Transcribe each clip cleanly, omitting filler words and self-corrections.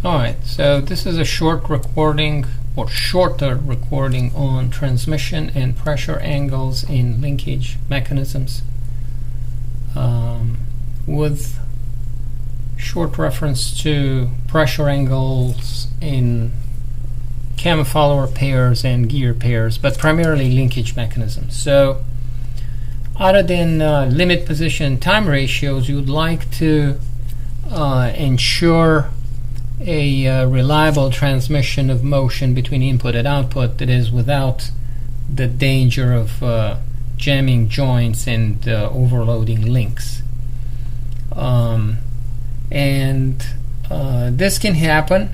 Alright, so this is a short recording or shorter recording on transmission and pressure angles in linkage mechanisms, with short reference to pressure angles in cam follower pairs and gear pairs, but primarily linkage mechanisms. So other than limit position time ratios, you would like to ensure a reliable transmission of motion between input and output, that is, without the danger of jamming joints and overloading links. This can happen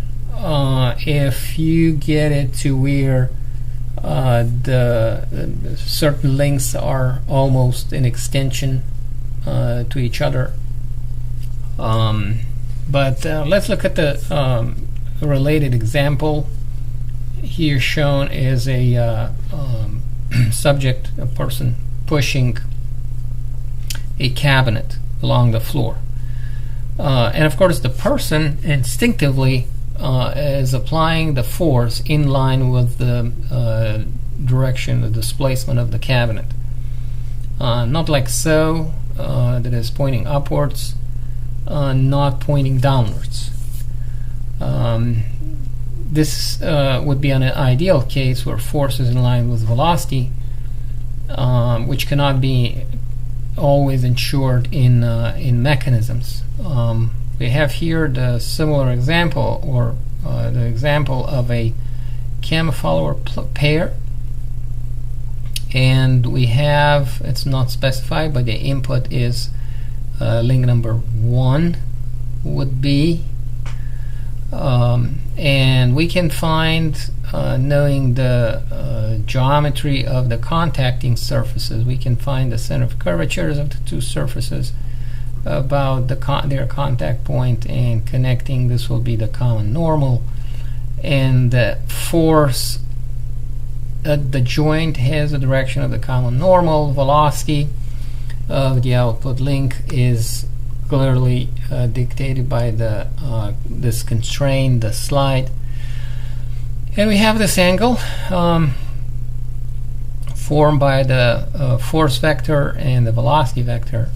if you get it to where the certain links are almost an extension to each other. But let's look at the related example. Here shown is a subject, a person pushing a cabinet along the floor. And of course the person instinctively is applying the force in line with the direction, the displacement of the cabinet. Not like so, that is pointing upwards, not pointing downwards. This would be an ideal case where force is in line with velocity, which cannot be always ensured in mechanisms. We have here the similar example, or the example of a cam follower pair, and we have, it's not specified, but the input is link number 1 would be, and we can find, knowing the geometry of the contacting surfaces, we can find the center of curvatures of the two surfaces, about their contact point, and connecting this will be the common normal, and the force at the joint has the direction of the common normal. Velocity of the output link is clearly dictated by the this constraint, the slide, and we have this angle formed by the force vector and the velocity vector,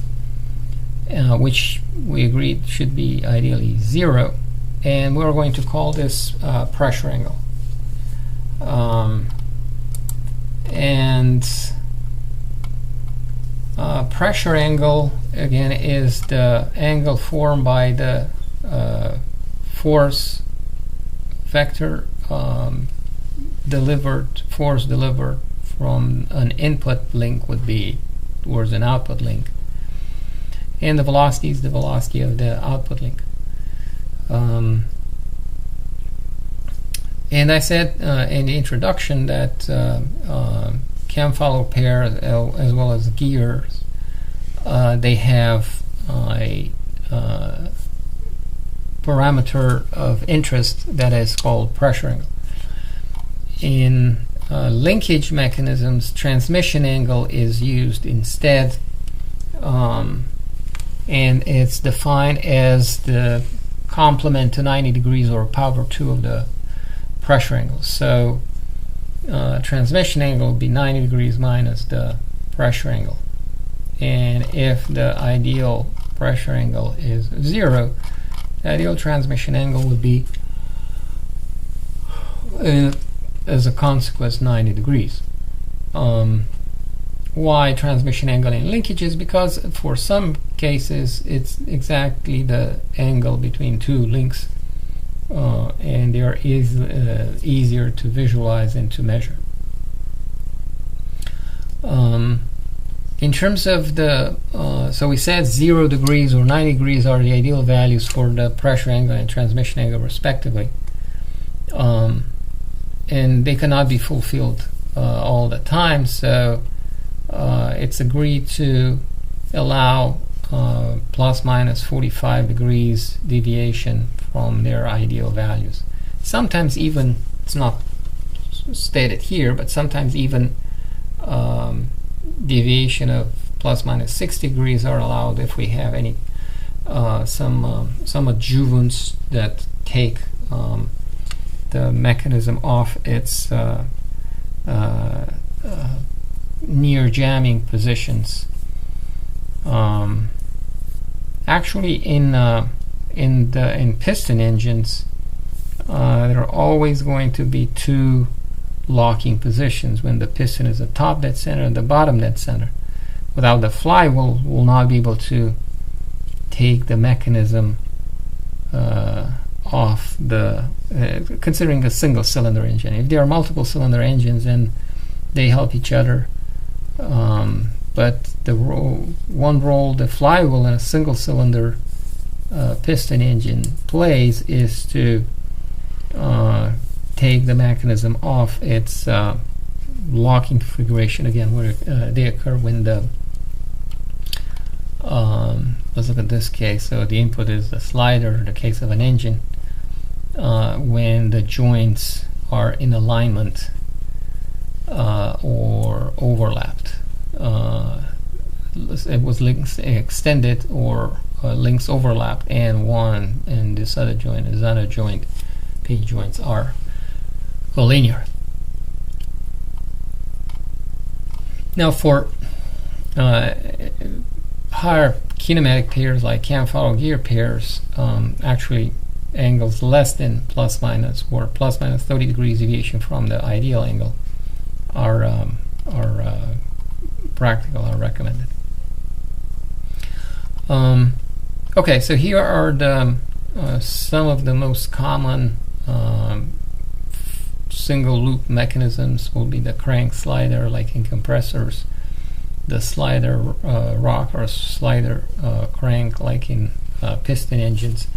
which we agreed should be ideally 0, and we're going to call this pressure angle. Pressure angle, again, is the angle formed by the force vector force delivered from an input link would be towards an output link, and the velocity is the velocity of the output link. And I said in the introduction that cam follower pair, as well as gears, they have a parameter of interest that is called pressure angle. In linkage mechanisms, transmission angle is used instead, and it's defined as the complement to 90 degrees or power 2 of the pressure angle. So transmission angle will be 90 degrees minus the pressure angle, and if the ideal pressure angle is 0, the ideal transmission angle would be as a consequence 90 degrees. Why transmission angle in linkages? Because for some cases it's exactly the angle between two links, and they are easier to visualize and to measure. In terms of the, so we said 0 degrees or 90 degrees are the ideal values for the pressure angle and transmission angle respectively, and they cannot be fulfilled all the time, so it's agreed to allow plus minus 45 degrees deviation from their ideal values. Sometimes even, it's not stated here, but sometimes even deviation of plus minus 60 degrees are allowed if we have any some adjuvants that take the mechanism off its near jamming positions. Actually, in piston engines, there are always going to be two locking positions when the piston is the top dead center and the bottom dead center. Without the flywheel, we'll not be able to take the mechanism off the considering a single cylinder engine. If there are multiple cylinder engines, then they help each other, but the one role the flywheel in a single cylinder piston engine plays is to take the mechanism off its locking configuration. Again, where they occur when the let's look at this case. So the input is the slider in the case of an engine. When the joints are in alignment or overlapped, it was links extended or links overlapped, and this other joint is other joint. P joints are collinear. Now, for higher kinematic pairs like cam follow gear pairs, actually angles less than plus minus 30 degrees deviation from the ideal angle are practical, are recommended. Okay, so here are the some of the most common single loop mechanisms. Will be the crank slider, like in compressors, the slider rock or slider crank, like in piston engines,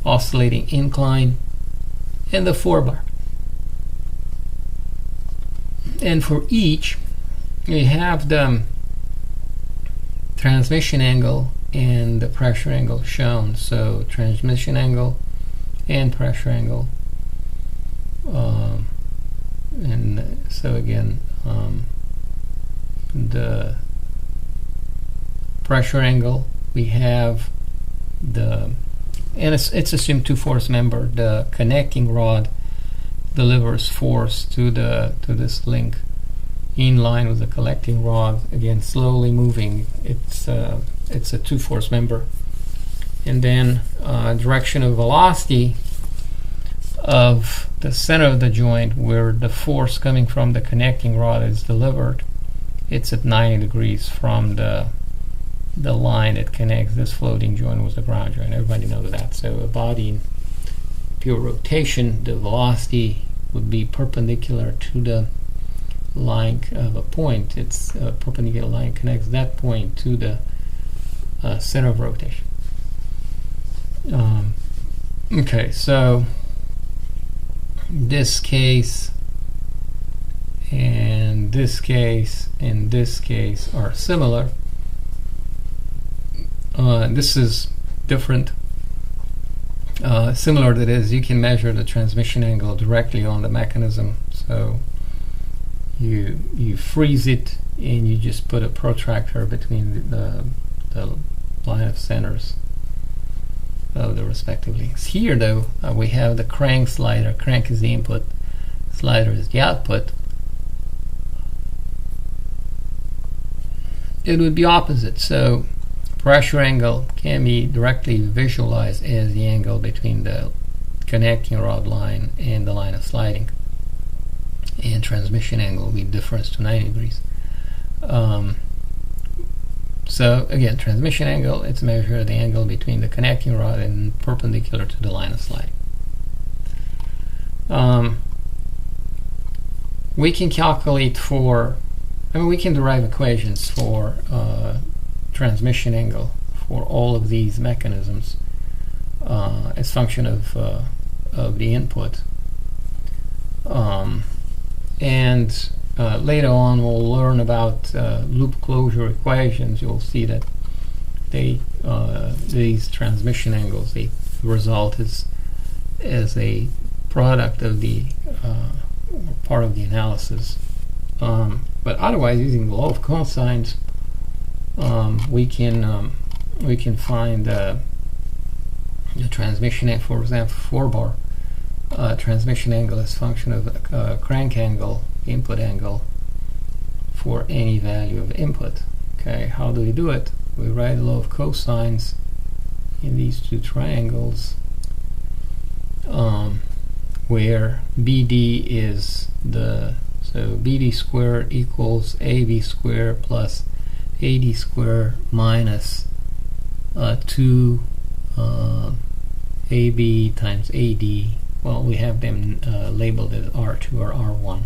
oscillating incline, and the 4-bar. And for each, we have the transmission angle and the pressure angle shown. So transmission angle and pressure angle. And so again, the pressure angle, we have and it's assumed two-force member. The connecting rod delivers force to this link in line with the collecting rod, again slowly moving. It's a two-force member. And then direction of velocity of the center of the joint, where the force coming from the connecting rod is delivered, it's at 90 degrees from the line that connects this floating joint with the ground joint. Everybody knows that. So a body in pure rotation, the velocity would be perpendicular to the line of a point. It's a perpendicular line connects that point to the center of rotation. Okay, so this case and this case and this case are similar. This is different. Similar to this, you can measure the transmission angle directly on the mechanism. So you freeze it and you just put a protractor between the line of centers of the respective links. Here though, we have the crank slider. Crank is the input, slider is the output. It would be opposite. So pressure angle can be directly visualized as the angle between the connecting rod line and the line of sliding, and transmission angle will be difference to 90 degrees. So again, transmission angle, it's measured the angle between the connecting rod and perpendicular to the line of sliding. We can calculate we can derive equations for transmission angle for all of these mechanisms as function of the input. And later on we'll learn about loop closure equations. You'll see that these transmission angles, they result as a product of the part of the analysis. But otherwise, using the law of cosines, we can find the transmission, for example, 4-bar transmission angle as function of crank angle, input angle, for any value of input. Okay, how do we do it? We write the law of cosines in these two triangles, where BD is so BD squared equals AB squared plus AD squared minus 2 AB times AD. Well, we have them labeled as R2 or R1,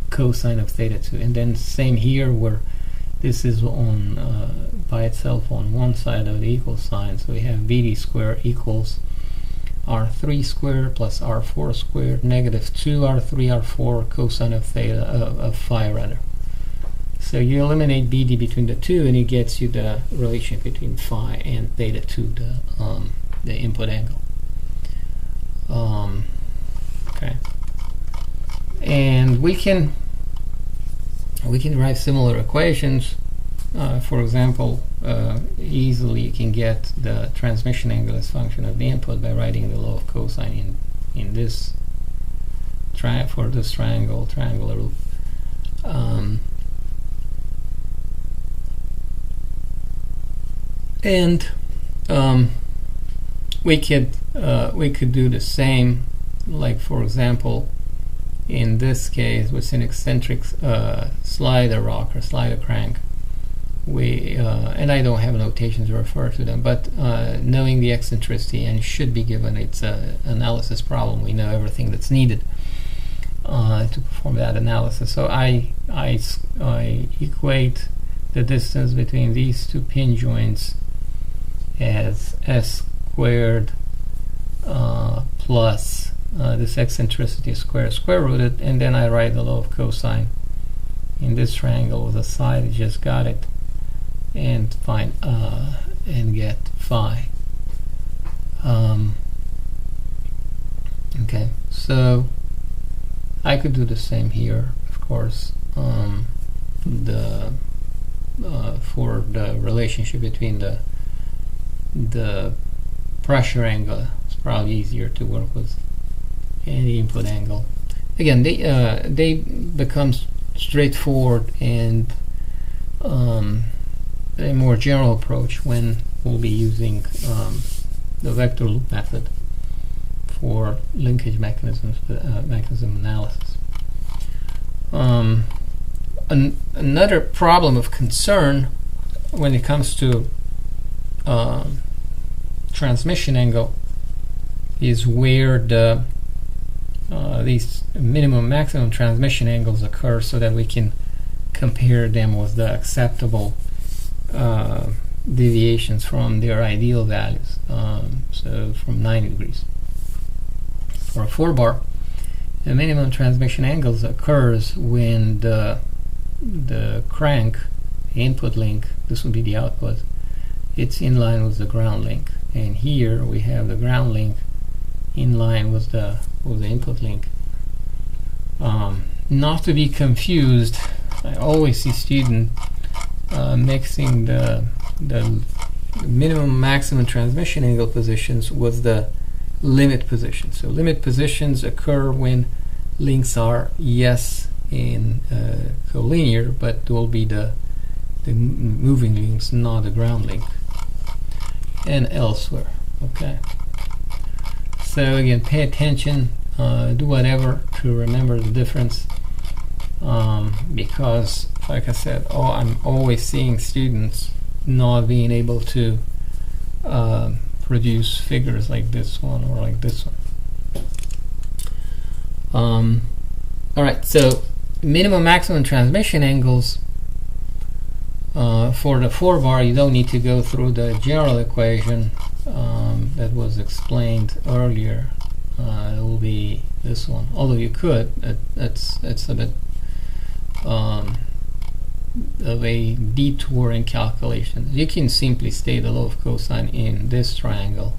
cosine of theta 2. And then same here, where this is on by itself on one side of the equal sign. So we have BD squared equals R3 squared plus R4 squared negative 2 R3 R4 cosine of theta of phi rather. So you eliminate BD between the two, and it gets you the relation between phi and theta 2, the input angle. Okay, and we can derive similar equations. For example, easily you can get the transmission angle as function of the input by writing the law of cosine in this for this triangular loop. And we could do the same, like for example, in this case with an eccentric slider rock or slider crank. And I don't have notations to refer to them, but knowing the eccentricity, and should be given its analysis problem, we know everything that's needed to perform that analysis. So I equate the distance between these two pin joints as s squared plus this eccentricity square rooted, and then I write the law of cosine in this triangle with a side. I just got it, and find and get phi. Okay, so I could do the same here, of course. For the relationship between the pressure angle, it's probably easier to work with, and the input angle. Again, they become straightforward and a more general approach when we'll be using the vector loop method for linkage mechanism analysis. Another problem of concern when it comes to transmission angle is where these minimum maximum transmission angles occur, so that we can compare them with the acceptable deviations from their ideal values, so from 90 degrees. For a 4-bar, the minimum transmission angles occurs when the crank, the input link, this would be the output, it's in line with the ground link, and here we have the ground link in line with the input link. Not to be confused, I always see students mixing the minimum maximum transmission angle positions with the limit positions. So limit positions occur when links are yes in collinear, but will be the moving links, not the ground link, and elsewhere. Okay, so again, pay attention, do whatever to remember the difference, because like I said, I'm always seeing students not being able to produce figures like this one or like this one. Alright, so minimum maximum transmission angles for the 4-bar, you don't need to go through the general equation that was explained earlier. It will be this one, although you could. It's a bit of a detour in calculations. You can simply state the law of cosine in this triangle.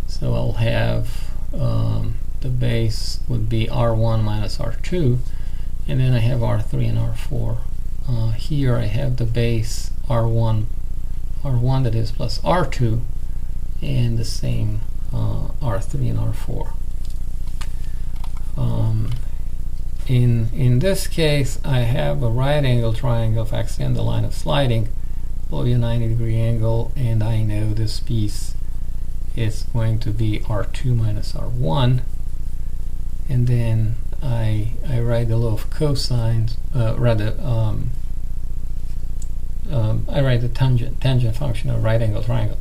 So I'll have the base would be R1 minus R2, and then I have R3 and R4. Here I have the base R1 that is plus R2, and the same R3 and R4. In this case, I have a right angle triangle. If I extend the line of sliding below a 90-degree angle, and I know this piece is going to be R2 minus R1, and then I write the law of cosines, I write the tangent function of right angle triangle.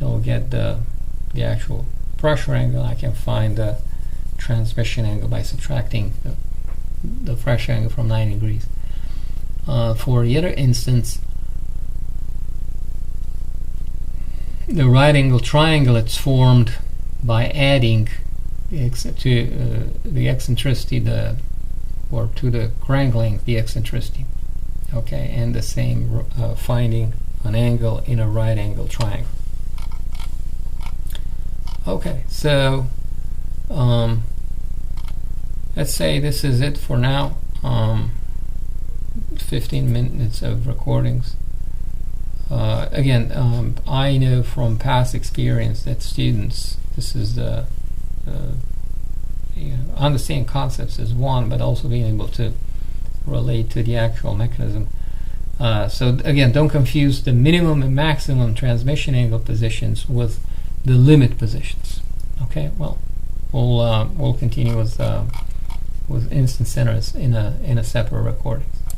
And we'll get the actual pressure angle. I can find the transmission angle by subtracting the pressure angle from 90 degrees. For the other instance, the right angle triangle, it's formed by adding the eccentricity, or to the crank length, the eccentricity. Okay, and the same finding an angle in a right angle triangle. Okay, so let's say this is it for now. 15 minutes of recordings. Again, I know from past experience that students, this is the understanding concepts is one, but also being able to relate to the actual mechanism. So again, don't confuse the minimum and maximum transmission angle positions with the limit positions. Okay, well, we'll continue with instance centers in a separate recording.